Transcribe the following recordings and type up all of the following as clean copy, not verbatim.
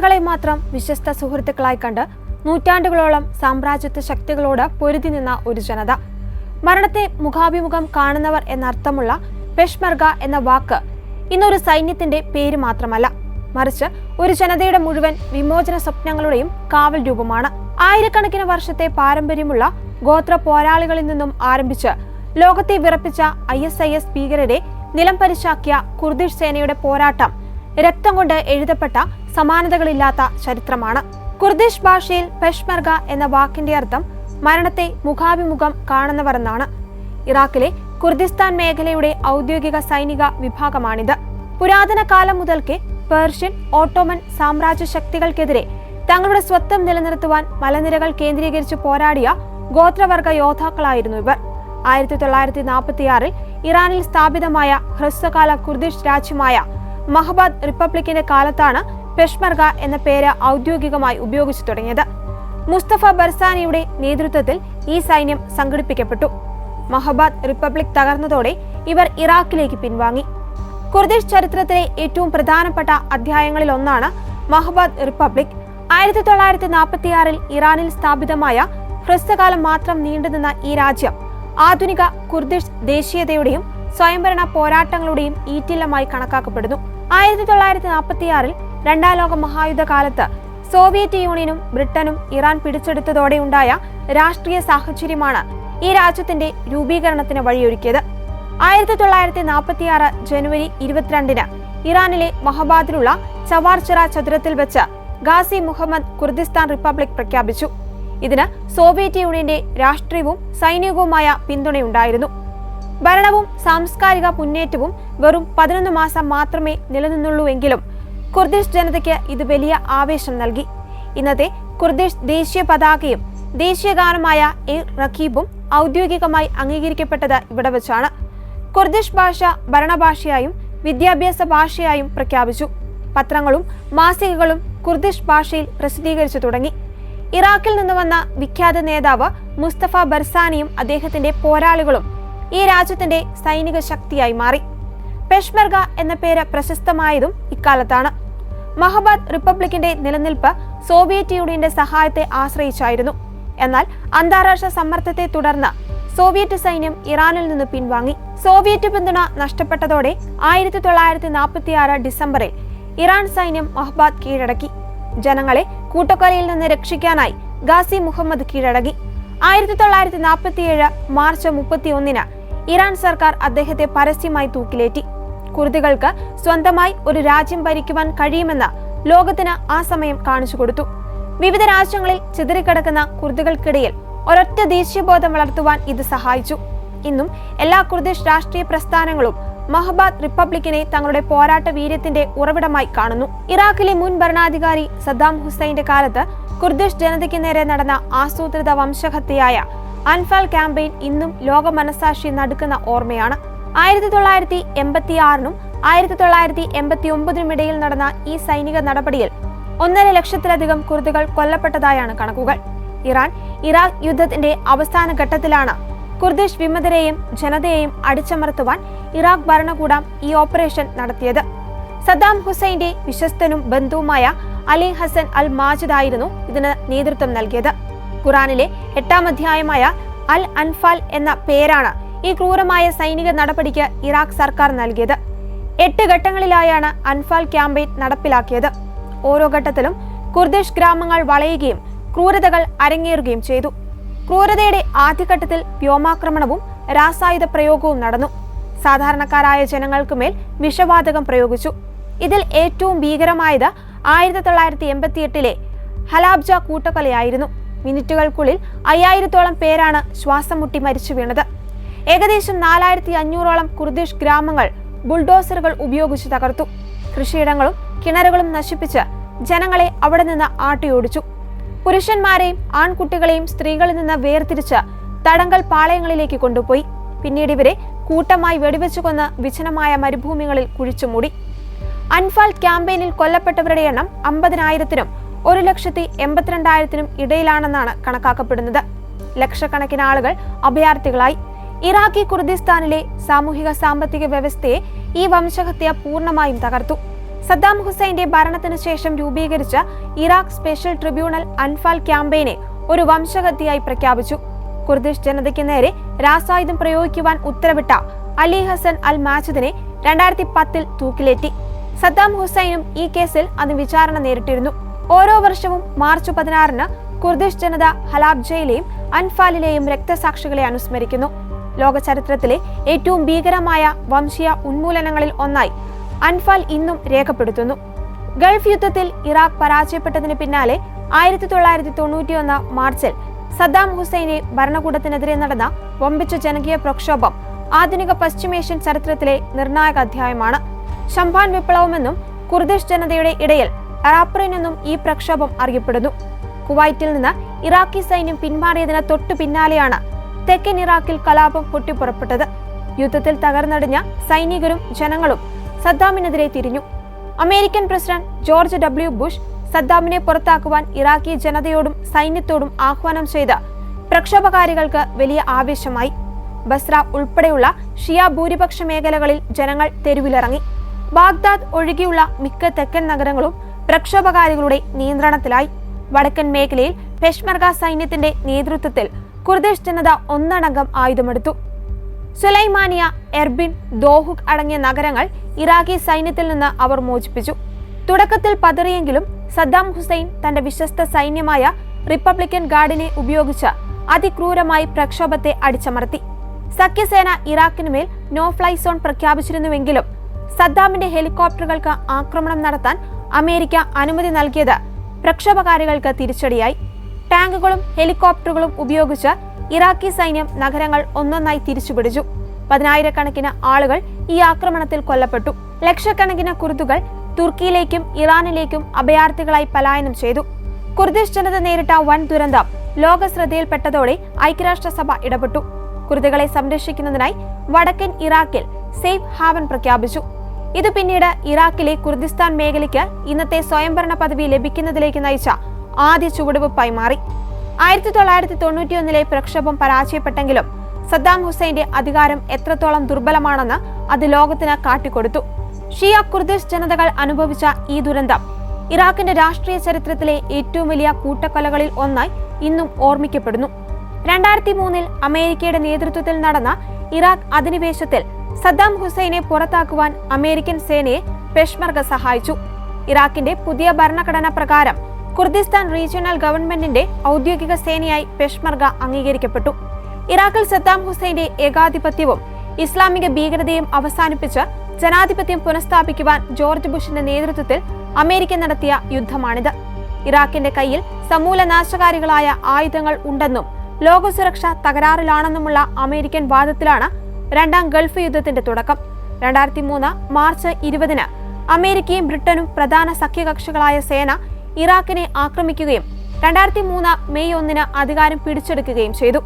മലനിരകളെ മാത്രം വിശ്വസ്ത സുഹൃത്തുക്കളായി കണ്ട് നൂറ്റാണ്ടുകളോളം സാമ്രാജ്യത്വ ശക്തികളോട് പൊരുതി നിന്ന ഒരു ജനത. മരണത്തെ മുഖാഭിമുഖം കാണുന്നവർ എന്നർത്ഥമുള്ള പെഷ്മർഗ എന്ന വാക്ക് ഇന്നൊരു സൈന്യത്തിന്റെ പേര് മാത്രമല്ല, മറിച്ച് ഒരു ജനതയുടെ മുഴുവൻ വിമോചന സ്വപ്നങ്ങളുടെയും കാവൽ രൂപമാണ്. ആയിരക്കണക്കിന് വർഷത്തെ പാരമ്പര്യമുള്ള ഗോത്ര പോരാളികളിൽ നിന്നും ആരംഭിച്ച് ലോകത്തെ വിറപ്പിച്ച ISIS ഭീകരരെ നിലം പരിശാക്കിയ കുർദിഷ് സേനയുടെ പോരാട്ടം രക്തം കൊണ്ട് എഴുതപ്പെട്ട സമാനതകളില്ലാത്ത ചരിത്രമാണ്. കുർദിഷ് ഭാഷയിൽ പെഷ്മർഗ എന്ന വാക്കിന്റെ അർത്ഥം മരണത്തെ മുഖാഭിമുഖം കാണുന്നവർ എന്നാണ്. ഇറാഖിലെ കുർദിസ്ഥാൻ മേഖലയുടെ ഔദ്യോഗിക സൈനിക വിഭാഗമാണിത്. പുരാതന കാലം മുതൽക്കേ പേർഷ്യൻ, ഓട്ടോമൻ സാമ്രാജ്യ ശക്തികൾക്കെതിരെ തങ്ങളുടെ സ്വത്വം നിലനിർത്തുവാൻ മലനിരകൾ കേന്ദ്രീകരിച്ച് പോരാടിയ ഗോത്രവർഗ യോദ്ധാക്കളായിരുന്നു ഇവർ. 1946 ഇറാനിൽ സ്ഥാപിതമായ ഹ്രസ്വകാല കുർദിഷ് രാജ്യമായ മഹബാദ് റിപ്പബ്ലിക്കിന്റെ കാലത്താണ് പെഷ്മർഗ എന്ന പേര് ഔദ്യോഗികമായി ഉപയോഗിച്ചു തുടങ്ങിയത്. മുസ്തഫ ബർസാനിയുടെ നേതൃത്വത്തിൽ ഈ സൈന്യം സംഘടിപ്പിക്കപ്പെട്ടു. മഹബാദ് റിപ്പബ്ലിക് തകർന്നതോടെ ഇവർ ഇറാഖിലേക്ക് പിൻവാങ്ങി. കുർദിഷ് ചരിത്രത്തിലെ ഏറ്റവും പ്രധാനപ്പെട്ട അധ്യായങ്ങളിൽ ഒന്നാണ് മഹബാദ് റിപ്പബ്ലിക്. 1946 ഇറാനിൽ സ്ഥാപിതമായ ഹ്രസ്വകാലം മാത്രം നീണ്ടുനിന്ന ഈ രാജ്യം ആധുനിക കുർദിഷ് ദേശീയതയുടെയും സ്വയംഭരണ പോരാട്ടങ്ങളുടെയും ഈറ്റില്ലമായി കണക്കാക്കപ്പെടുന്നു. 1946 രണ്ടാം ലോക മഹായുദ്ധ കാലത്ത് സോവിയറ്റ് യൂണിയനും ബ്രിട്ടനും ഇറാൻ പിടിച്ചെടുത്തതോടെയുണ്ടായ രാഷ്ട്രീയ സാഹചര്യമാണ് ഈ രാജ്യത്തിന്റെ രൂപീകരണത്തിന് വഴിയൊരുക്കിയത്. 1946 ജനുവരി 22 ഇറാനിലെ മഹബാദിലുള്ള ചവാർചിറ ചതുരത്തിൽ വെച്ച് ഗാസി മുഹമ്മദ് കുർദിസ്ഥാൻ റിപ്പബ്ലിക് പ്രഖ്യാപിച്ചു. ഇതിന് സോവിയറ്റ് യൂണിയന്റെ രാഷ്ട്രീയവും സൈനികവുമായ പിന്തുണയുണ്ടായിരുന്നു. ഭരണവും സാംസ്കാരിക മുന്നേറ്റവും വെറും 11 മാസം മാത്രമേ നിലനിന്നുള്ളൂവെങ്കിലും കുർദിഷ് ജനതയ്ക്ക് ഇത് വലിയ ആവേശം നൽകി. ഇന്നത്തെ കുർദിഷ് ദേശീയ പതാകയും ദേശീയ ഗാനമായ റഖീബും ഔദ്യോഗികമായി അംഗീകരിക്കപ്പെട്ടത് ഇവിടെ വെച്ചാണ്. കുർദിഷ് ഭാഷ ഭരണഭാഷയായും വിദ്യാഭ്യാസ ഭാഷയായും പ്രഖ്യാപിച്ചു. പത്രങ്ങളും മാസികകളും കുർദിഷ് ഭാഷയിൽ പ്രസിദ്ധീകരിച്ചു തുടങ്ങി. ഇറാഖിൽ നിന്ന് വന്ന വിഖ്യാത നേതാവ് മുസ്തഫ ബർസാനിയും അദ്ദേഹത്തിന്റെ പോരാളികളും ഈ രാജ്യത്തിന്റെ സൈനിക ശക്തിയായി മാറി. പെഷ്മർഗ എന്ന പേര് പ്രശസ്തമായതും ഇക്കാലത്താണ്. മഹബാദ് റിപ്പബ്ലിക്കിന്റെ നിലനിൽപ്പ് സോവിയറ്റ് യൂണിയന്റെ സഹായത്തെ ആശ്രയിച്ചായിരുന്നു. എന്നാൽ അന്താരാഷ്ട്ര സമ്മർദ്ദത്തെ തുടർന്ന് സോവിയറ്റ് സൈന്യം ഇറാനിൽ നിന്ന് പിൻവാങ്ങി. സോവിയറ്റ് പിന്തുണ നഷ്ടപ്പെട്ടതോടെ 1946 ഡിസംബറിൽ ഇറാൻ സൈന്യം മഹബാദ് കീഴടക്കി. ജനങ്ങളെ കൂട്ടക്കൊലയിൽ നിന്ന് രക്ഷിക്കാനായി ഗാസി മുഹമ്മദ് കീഴടങ്ങി. 1947 മാർച്ച് 31 ഇറാൻ സർക്കാർ അദ്ദേഹത്തെ പരസ്യമായി തൂക്കിലേറ്റി. കുർദികൾക്ക് സ്വന്തമായി ഒരു രാജ്യം ഭരിക്കുവാൻ കഴിയുമെന്ന് ലോകത്തിന് ആ സമയം കാണിച്ചു കൊടുത്തു. വിവിധ രാജ്യങ്ങളിൽ ചിതറിക്കിടക്കുന്ന കുർദികൾക്കിടയിൽ ഒരൊറ്റ ദേശീയബോധം വളർത്തുവാൻ ഇത് സഹായിച്ചു. ഇന്നും എല്ലാ കുർദിഷ് രാഷ്ട്രീയ പ്രസ്ഥാനങ്ങളും മഹബാദ് റിപ്പബ്ലിക്കിനെ തങ്ങളുടെ പോരാട്ട വീര്യത്തിന്റെ ഉറവിടമായി കാണുന്നു. ഇറാഖിലെ മുൻ ഭരണാധികാരി സദ്ദാം ഹുസൈന്റെ കാലത്ത് കുർദിഷ് ജനതയ്ക്ക് നേരെ നടന്ന ആസൂത്രിത വംശഹത്യയായ അൻഫാൽ ക്യാമ്പയിൻ ഇന്നും ലോക മനസാക്ഷി നടുക്കുന്ന ഓർമ്മയാണ്. 1986 1989 ഇടയിൽ നടന്ന ഈ സൈനിക നടപടിയിൽ 1.5 ലക്ഷത്തിലധികം കുർദികൾ കൊല്ലപ്പെട്ടതായാണ് കണക്കുകൾ. ഇറാഖ് യുദ്ധത്തിന്റെ അവസാന ഘട്ടത്തിലാണ് കുർദിഷ് വിമതരെയും ജനതയെയും അടിച്ചമർത്തുവാൻ ഇറാഖ് ഭരണകൂടം ഈ ഓപ്പറേഷൻ നടത്തിയത്. സദ്ദാം ഹുസൈന്റെ വിശ്വസ്തനും ബന്ധുവുമായ അലി ഹസൻ അൽ മാജിദ് ആയിരുന്നു ഇതിന് നേതൃത്വം നൽകിയത്. ഖുറാനിലെ 8-ാം അധ്യായമായ അൽ അൻഫാൽ എന്ന പേരാണ് ഈ ക്രൂരമായ സൈനിക നടപടിക്ക് ഇറാഖ് സർക്കാർ നൽകിയത്. 8 ഘട്ടങ്ങളിലായാണ് അൻഫാൽ ക്യാമ്പയിൻ നടപ്പിലാക്കിയത്. ഓരോ ഘട്ടത്തിലും കുർദിഷ് ഗ്രാമങ്ങൾ വളയുകയും ക്രൂരതകൾ അരങ്ങേറുകയും ചെയ്തു. ക്രൂരതയുടെ ആദ്യഘട്ടത്തിൽ വ്യോമാക്രമണവും രാസായുധ പ്രയോഗവും നടന്നു. സാധാരണക്കാരായ ജനങ്ങൾക്കുമേൽ വിഷവാതകം പ്രയോഗിച്ചു. ഇതിൽ ഏറ്റവും ഭീകരമായത് 1988 ഹലാബ്ജ കൂട്ടക്കൊലയായിരുന്നു. മിനിറ്റുകൾക്കുള്ളിൽ 5000-ഓളം പേരാണ് ശ്വാസം മുട്ടി മരിച്ചു വീണത്. ഏകദേശം 4500-ഓളം കുർദിഷ് ഗ്രാമങ്ങൾ ബുൾഡോസറുകൾ ഉപയോഗിച്ച് തകർത്തു. കൃഷിയിടങ്ങളും കിണറുകളും നശിപ്പിച്ച് ജനങ്ങളെ അവിടെ നിന്ന് ആട്ടിയോടിച്ചു. പുരുഷന്മാരെയും ആൺകുട്ടികളെയും സ്ത്രീകളിൽ നിന്ന് വേർതിരിച്ച് തടങ്കൽ പാളയങ്ങളിലേക്ക് കൊണ്ടുപോയി. പിന്നീട് ഇവരെ കൂട്ടമായി വെടിവെച്ചു കൊന്ന് വിജനമായ മരുഭൂമികളിൽ കുഴിച്ചുമൂടി. അൻഫാൽ ക്യാമ്പയിനിൽ കൊല്ലപ്പെട്ടവരുടെ എണ്ണം 50,000-നും 1,82,000-നും ഇടയിലാണെന്നാണ് കണക്കാക്കപ്പെടുന്നത്. ലക്ഷക്കണക്കിന് ആളുകൾ അഭയാർത്ഥികളായി. ഇറാഖി കുർദിസ്ഥാനിലെ സാമൂഹിക സാമ്പത്തിക വ്യവസ്ഥയെ ഈ വംശഹത്യ പൂർണ്ണമായും തകർത്തു. സദ്ദാം ഹുസൈന്റെ ഭരണത്തിന് ശേഷം രൂപീകരിച്ച ഇറാഖ് സ്പെഷ്യൽ ട്രിബ്യൂണൽ അൻഫാൽ ക്യാമ്പയിനെ ഒരു വംശഹത്യയായി പ്രഖ്യാപിച്ചു. കുർദിഷ് ജനതയ്ക്ക് നേരെ രാസായുധം പ്രയോഗിക്കുവാൻ ഉത്തരവിട്ട അലി ഹസൻ അൽ മാജിദിനെ 2010 തൂക്കിലേറ്റി. സദ്ദാം ഹുസൈനും ഈ കേസിൽ അന്ന് വിചാരണ നേരിട്ടിരുന്നു. ഓരോ വർഷവും മാർച്ച് 16 കുർദിഷ് ജനത ഹലാബ്ജയിലെയും അൻഫാലിലെയും രക്തസാക്ഷികളെ അനുസ്മരിക്കുന്നു. ലോക ചരിത്രത്തിലെ ഏറ്റവും ഭീകരമായ വംശീയ ഉന്മൂലനങ്ങളിൽ ഒന്നായി അൻഫാൽ ഇന്നും രേഖപ്പെടുത്തുന്നു. ഗൾഫ് യുദ്ധത്തിൽ ഇറാഖ് പരാജയപ്പെട്ടതിന് പിന്നാലെ 1991 മാർച്ചിൽ സദ്ദാം ഹുസൈനെ ഭരണകൂടത്തിനെതിരെ നടന്ന വമ്പിച്ച ജനകീയ പ്രക്ഷോഭം ആധുനിക പശ്ചിമേഷ്യൻ ചരിത്രത്തിലെ നിർണായക അധ്യായമാണ്. ഷംബാൻ വിപ്ലവമെന്നും കുർദിഷ് ജനതയുടെ ഇടയിൽ അറാപ്രിൻ എന്നും ഈ പ്രക്ഷോഭം അറിയപ്പെടുന്നു. കുവൈറ്റിൽ നിന്ന് ഇറാഖി സൈന്യം പിന്മാറിയതിന് തൊട്ടു പിന്നാലെയാണ് തെക്കൻ ഇറാഖിൽ കലാപം പൊട്ടിപ്പുറപ്പെട്ടത്. യുദ്ധത്തിൽ തകർന്നടിഞ്ഞ സൈനികരും ജനങ്ങളും സദ്ദാമിനെതിരെ തിരിഞ്ഞു. American president George W. Bush സദ്ദാമിനെ പുറത്താക്കുവാൻ ഇറാഖി ജനതയോടും സൈന്യത്തോടും ആഹ്വാനം ചെയ്ത പ്രക്ഷോഭകാരികൾക്ക് വലിയ ആവേശമായി. ബസ്ര ഉൾപ്പെടെയുള്ള ഷിയ ഭൂരിപക്ഷ മേഖലകളിൽ ജനങ്ങൾ തെരുവിലിറങ്ങി. ബാഗ്ദാദ് ഒഴികെയുള്ള മിക്ക തെക്കൻ നഗരങ്ങളും പ്രക്ഷോഭകാരികളുടെ നിയന്ത്രണത്തിലായി. വടക്കൻ മേഖലയിൽ പെഷ്മർഗ സൈന്യത്തിന്റെ നേതൃത്വത്തിൽ കുർദിഷ് ജനത ഒന്നടങ്കം ആയുധമെടുത്തു. സുലൈമാനിയ, എർബിൻ, ദോഹുക് അടങ്ങിയ നഗരങ്ങൾ ഇറാഖി സൈന്യത്തിൽ നിന്ന് അവർ മോചിപ്പിച്ചു. തുടക്കത്തിൽ പതറിയെങ്കിലും സദ്ദാം ഹുസൈൻ തന്റെ വിശ്വസ്ത സൈന്യമായ റിപ്പബ്ലിക്കൻ ഗാർഡിനെ ഉപയോഗിച്ച് അതിക്രൂരമായി പ്രക്ഷോഭത്തെ അടിച്ചമർത്തി. സഖ്യസേന ഇറാഖിനുമേൽ നോ ഫ്ലൈ സോൺ പ്രഖ്യാപിച്ചിരുന്നുവെങ്കിലും സദ്ദാമിന്റെ ഹെലികോപ്റ്ററുകൾക്ക് ആക്രമണം നടത്താൻ അമേരിക്ക അനുമതി നൽകിയത് പ്രക്ഷോഭകാരികൾക്ക് തിരിച്ചടിയായി. ടാങ്കുകളും ഹെലികോപ്റ്ററുകളും ഉപയോഗിച്ച് ഇറാഖി സൈന്യം നഗരങ്ങൾ ഒന്നൊന്നായി തിരിച്ചുപിടിച്ചു. 10,000-കണക്കിന് ആളുകൾ ഈ ആക്രമണത്തിൽ കൊല്ലപ്പെട്ടു. ലക്ഷക്കണക്കിന് കുർദുകൾ തുർക്കിയിലേക്കും ഇറാനിലേക്കും അഭയാർത്ഥികളായി പലായനം ചെയ്തു. കുർദിഷ് ജനത നേരിട്ട വൻ ദുരന്തം ലോക ശ്രദ്ധയിൽപ്പെട്ടതോടെ ഐക്യരാഷ്ട്രസഭ ഇടപെട്ടു. കുർദുകളെ സംരക്ഷിക്കുന്നതിനായി വടക്കൻ ഇറാഖിൽ സേഫ് ഹാവൻ പ്രഖ്യാപിച്ചു. ഇത് പിന്നീട് ഇറാഖിലെ കുർദിസ്ഥാൻ മേഖലയ്ക്ക് ഇന്നത്തെ സ്വയംഭരണ പദവി ലഭിക്കുന്നതിലേക്ക് നയിച്ച ആദ്യ ചുവടുവെപ്പായി മാറി. 1991 പ്രക്ഷോഭം പരാജയപ്പെട്ടെങ്കിലും സദ്ദാം ഹുസൈന്റെ അധികാരം എത്രത്തോളം ദുർബലമാണെന്ന് അത് ലോകത്തിന് കാട്ടിക്കൊടുത്തു. ഷിയ കുർദിഷ് ജനതകൾ അനുഭവിച്ച ഈ ദുരന്തം ഇറാഖിന്റെ രാഷ്ട്രീയ ചരിത്രത്തിലെ ഏറ്റവും വലിയ കൂട്ടക്കൊലകളിൽ ഒന്നായി ഇന്നും ഓർമ്മിക്കപ്പെടുന്നു. 2003 അമേരിക്കയുടെ നേതൃത്വത്തിൽ നടന്ന ഇറാഖ് അധിനിവേശത്തിൽ സദ്ദാം ഹുസൈനെ പുറത്താക്കുവാൻ അമേരിക്കൻ സേനയെ പെഷ്മർഗ സഹായിച്ചു. ഇറാഖിന്റെ പുതിയ ഭരണഘടന പ്രകാരം കുർദിസ്ഥാൻ റീജിയണൽ ഗവൺമെന്റിന്റെ ഔദ്യോഗിക സേനയായി പെഷ്മർഗ അംഗീകരിക്കപ്പെട്ടു. ഇറാഖിൽ സദ്ദാം ഹുസൈന്റെ ഏകാധിപത്യവും ഇസ്ലാമിക ഭീകരതയും അവസാനിപ്പിച്ച് ജനാധിപത്യം പുനഃസ്ഥാപിക്കുവാൻ ജോർജ് ബുഷിന്റെ നേതൃത്വത്തിൽ അമേരിക്ക നടത്തിയ യുദ്ധമാണിത്. ഇറാഖിന്റെ കയ്യിൽ സമൂല നാശകാരികളായ ആയുധങ്ങൾ ഉണ്ടെന്നും ലോകസുരക്ഷ തകരാറിലാണെന്നുമുള്ള അമേരിക്കൻ വാദത്തിലാണ് രണ്ടാം ഗൾഫ് യുദ്ധത്തിന്റെ തുടക്കം. 2003 മാർച്ച് 20 അമേരിക്കയും ബ്രിട്ടനും പ്രധാന സഖ്യകക്ഷികളായ സേന ഇറാഖിനെ ആക്രമിക്കുകയും 2003 മെയ് 1 അധികാരം പിടിച്ചെടുക്കുകയും ചെയ്തു.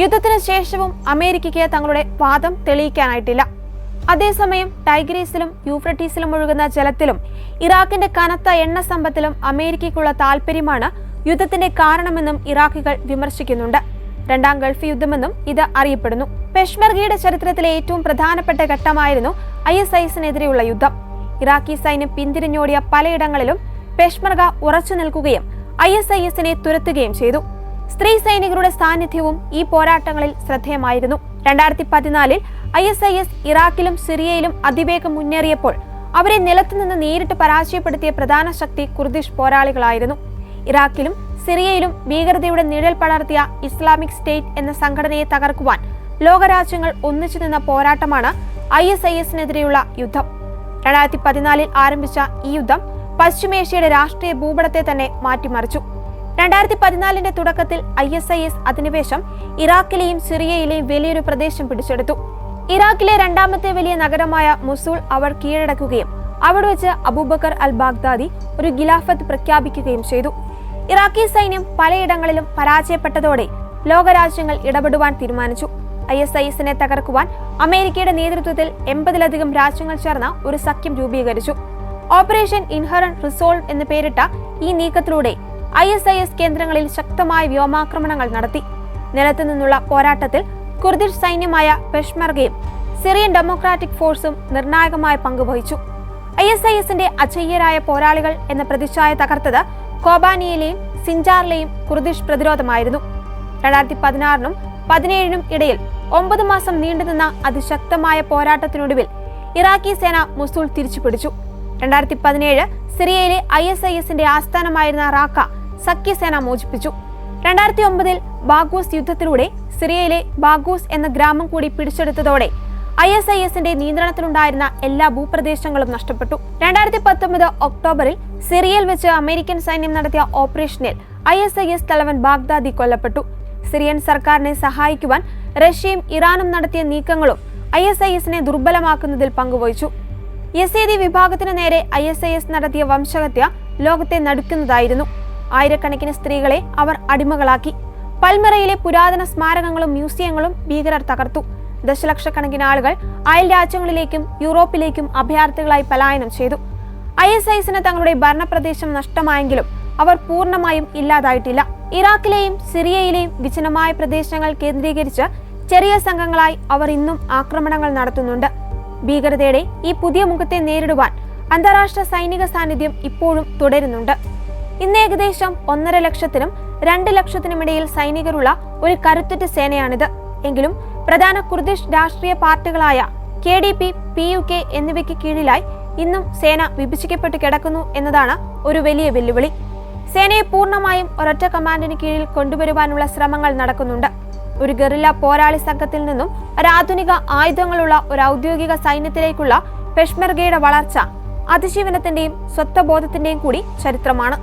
യുദ്ധത്തിന് ശേഷവും അമേരിക്കയ്ക്ക് തങ്ങളുടെ വാദം തെളിയിക്കാനായിട്ടില്ല. അതേസമയം ടൈഗ്രീസിലും യൂഫ്രട്ടീസിലും ഒഴുകുന്ന ജലത്തിലും ഇറാഖിന്റെ കനത്ത എണ്ണ സമ്പത്തിലും അമേരിക്കയ്ക്കുള്ള താൽപര്യമാണ് യുദ്ധത്തിന്റെ കാരണമെന്നും ഇറാഖികൾ വിമർശിക്കുന്നുണ്ട്. രണ്ടാം ഗൾഫ് യുദ്ധമെന്നും ഇത് അറിയപ്പെടുന്നു. പെഷ്മർഗയുടെ ചരിത്രത്തിലെ ഏറ്റവും പ്രധാനപ്പെട്ട ഘട്ടമായിരുന്നു ISISനെതിരെയുള്ള യുദ്ധം. ഇറാഖി സൈന്യം പിന്തിരിഞ്ഞോടിയ പലയിടങ്ങളിലും പെഷ്മർഗ ഉറച്ചു നിൽക്കുകയും ISISനെ തുരത്തുകയും ചെയ്തു. സ്ത്രീ സൈനികരുടെ സാന്നിധ്യവും ഈ പോരാട്ടങ്ങളിൽ ശ്രദ്ധേയമായിരുന്നു. 2014 ISIS ഇറാഖിലും സിറിയയിലും അതിവേഗം മുന്നേറിയപ്പോൾ അവരെ നിലത്തുനിന്ന് നേരിട്ട് പരാജയപ്പെടുത്തിയ പ്രധാന ശക്തി കുർദിഷ് പോരാളികളായിരുന്നു. ഇറാഖിലും സിറിയയിലും ഭീകരതയുടെ നിഴൽ പടർത്തിയ ഇസ്ലാമിക് സ്റ്റേറ്റ് എന്ന സംഘടനയെ തകർക്കുവാൻ ലോകരാജ്യങ്ങൾ ഒന്നിച്ചു നിന്ന പോരാട്ടമാണ് ISISനെതിരെയുള്ള യുദ്ധം. 2014 ആരംഭിച്ച ഈ യുദ്ധം പശ്ചിമേഷ്യയുടെ രാഷ്ട്രീയ ഭൂപടത്തെ തന്നെ മാറ്റിമറിച്ചു. 2014 തുടക്കത്തിൽ ISIS അധിനിവേശം ഇറാഖിലെയും സിറിയയിലെയും വലിയൊരു പ്രദേശം പിടിച്ചെടുത്തു. ഇറാഖിലെ രണ്ടാമത്തെ വലിയ നഗരമായ മൊസൂൾ അവർ കീഴടക്കുകയും അവിടെ വെച്ച് അബൂബക്കർ അൽ ബാഗ്ദാദി ഒരു ഖിലാഫത്ത് പ്രഖ്യാപിക്കുകയും ചെയ്തു. ഇറാഖി സൈന്യം പലയിടങ്ങളിലും പരാജയപ്പെട്ടതോടെ ലോകരാജ്യങ്ങൾ ഇടപെടുവാൻ തീരുമാനിച്ചു. ISISനെ തകർക്കുവാൻ അമേരിക്കയുടെ നേതൃത്വത്തിൽ 80-ലധികം രാജ്യങ്ങൾ ചേർന്ന ഒരു സഖ്യം രൂപീകരിച്ചു. ഓപ്പറേഷൻ ഇൻഹറന്റ് റിസോൾവ് എന്ന് പേരിട്ട ഈ നീക്കത്തിലൂടെ ISIS കേന്ദ്രങ്ങളിൽ ശക്തമായ വ്യോമാക്രമണങ്ങൾ നടത്തി. നിലത്തു നിന്നുള്ള പോരാട്ടത്തിൽ കുർദിഷ് സൈന്യമായ പെഷ്മർഗയും സിറിയൻ ഡെമോക്രാറ്റിക് ഫോഴ്സും നിർണായകമായ പങ്കുവഹിച്ചു. ISISന്റെ അജയ്യരായ പോരാളികൾ എന്ന പ്രതിച്ഛായ തകർത്തത് കോബാനിയിലെയും സിഞ്ചാറിലെയും കുർദിഷ് പ്രതിരോധമായിരുന്നു. 2016-നും 2017-നും ഇടയിൽ 9 മാസം നീണ്ടുനിന്ന അതിശക്തമായ പോരാട്ടത്തിനൊടുവിൽ ഇറാഖി സേന മൊസൂൾ തിരിച്ചുപിടിച്ചു. 2017 സിറിയയിലെ ISISന്റെ ആസ്ഥാനമായിരുന്ന റാക്ക സഖ്യസേന മോചിപ്പിച്ചു. 2009 ബാഗൂസ് യുദ്ധത്തിലൂടെ സിറിയയിലെ ബാഗൂസ് എന്ന ഗ്രാമം കൂടി പിടിച്ചെടുത്തതോടെ ISISന്റെ നിയന്ത്രണത്തിലുണ്ടായിരുന്ന എല്ലാ ഭൂപ്രദേശങ്ങളും നഷ്ടപ്പെട്ടു. 2019 ഒക്ടോബറിൽ സിറിയയിൽ വെച്ച് അമേരിക്കൻ സൈന്യം നടത്തിയ ഓപ്പറേഷനിൽ ISIS തലവൻ ബാഗ്ദാദി കൊല്ലപ്പെട്ടു. സിറിയൻ സർക്കാരിനെ സഹായിക്കുവാൻ റഷ്യയും ഇറാനും നടത്തിയ നീക്കങ്ങളും ISISനെ ദുർബലമാക്കുന്നതിൽ പങ്കുവഹിച്ചു. യസീദി വിഭാഗത്തിനു നേരെ ISIS നടത്തിയ വംശഹത്യ ലോകത്തെ നടുക്കുന്നതായിരുന്നു. ആയിരക്കണക്കിന് സ്ത്രീകളെ അവർ അടിമകളാക്കി. പൽമിറയിലെ പുരാതന സ്മാരകങ്ങളും മ്യൂസിയങ്ങളും ഭീകരർ തകർത്തു. ദശലക്ഷക്കണക്കിന് ആളുകൾ അയൽ രാജ്യങ്ങളിലേക്കും യൂറോപ്പിലേക്കും അഭയാർത്ഥികളായി പലായനം ചെയ്തു. ISISന് തങ്ങളുടെ ഭരണപ്രദേശം നഷ്ടമായെങ്കിലും അവർ പൂർണ്ണമായും ഇല്ലാതായിട്ടില്ല. ഇറാഖിലെയും സിറിയയിലെയും വിജനമായ പ്രദേശങ്ങൾ കേന്ദ്രീകരിച്ച് ചെറിയ സംഘങ്ങളായി അവർ ഇന്നും ആക്രമണങ്ങൾ നടത്തുന്നുണ്ട്. ഭീകരതയുടെ ഈ പുതിയ മുഖത്തെ നേരിടുവാൻ അന്താരാഷ്ട്ര സൈനിക സാന്നിധ്യം ഇപ്പോഴും തുടരുന്നുണ്ട്. ഇന്ന് ഏകദേശം 1.5 ലക്ഷത്തിനും 2 ലക്ഷത്തിനുമിടയിൽ സൈനികരുള്ള ഒരു കരുത്തുറ്റ സേനയാണിത്. എങ്കിലും പ്രധാന കുർദിഷ് രാഷ്ട്രീയ പാർട്ടികളായ KDP, PUK എന്നിവയ്ക്ക് കീഴിലായി ഇന്നും സേന വിഭജിക്കപ്പെട്ട് കിടക്കുന്നു എന്നതാണ് ഒരു വലിയ വെല്ലുവിളി. സേനയെ പൂർണ്ണമായും ഒരൊറ്റ കമാൻഡിന് കീഴിൽ കൊണ്ടുവരുവാനുള്ള ശ്രമങ്ങൾ നടക്കുന്നുണ്ട്. ഒരു ഗറില്ല പോരാളി സംഘത്തിൽ നിന്നും ഒരാധുനിക ആയുധങ്ങളുള്ള ഒരു ഔദ്യോഗിക സൈന്യത്തിലേക്കുള്ള പെഷ്മെർഗയുടെ വളർച്ച അതിജീവനത്തിന്റെയും സ്വത്വബോധത്തിന്റെയും കൂടി ചരിത്രമാണ്.